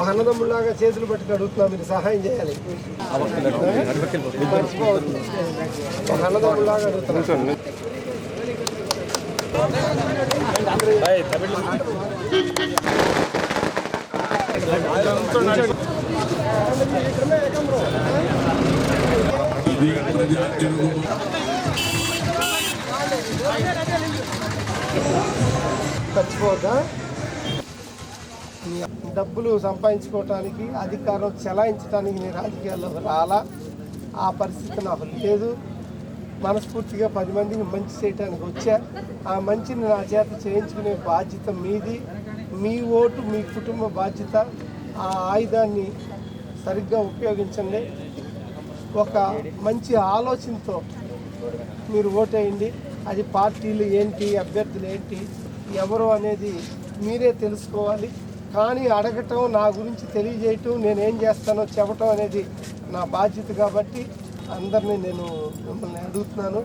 ఒక అన్నదమ్ములాగా చేతులు పట్టుకు అడుగుతున్నా, మీరు సహాయం చేయాలి. మర్చిపోవద్దు, ఒక అన్నదమ్ములాగా అడుగుతున్నా. మర్చిపోవద్దా? డబ్బులు సంపాదించుకోవటానికి, అధికారం చెలాయించడానికి నేను రాజకీయాల్లో రాలా. ఆ పరిస్థితి నాకు లేదు. మనస్ఫూర్తిగా 10 మందిని మంచి చేయడానికి వచ్చా. ఆ మంచిని నా చేత చేయించుకునే బాధ్యత మీది. మీ ఓటు మీ కుటుంబ బాధ్యత. ఆ ఆయుధాన్ని సరిగ్గా ఉపయోగించండి. ఒక మంచి ఆలోచనతో మీరు ఓటేయండి. అది పార్టీలు ఏంటి, అభ్యర్థులు ఏంటి, ఎవరు అనేది మీరే తెలుసుకోవాలి. కానీ అడగటం, నా గురించి తెలియజేయటం, నేనేం చేస్తానో చెప్పటం అనేది నా బాధ్యత. కాబట్టి అందరినీ నేను మిమ్మల్ని అడుగుతున్నాను.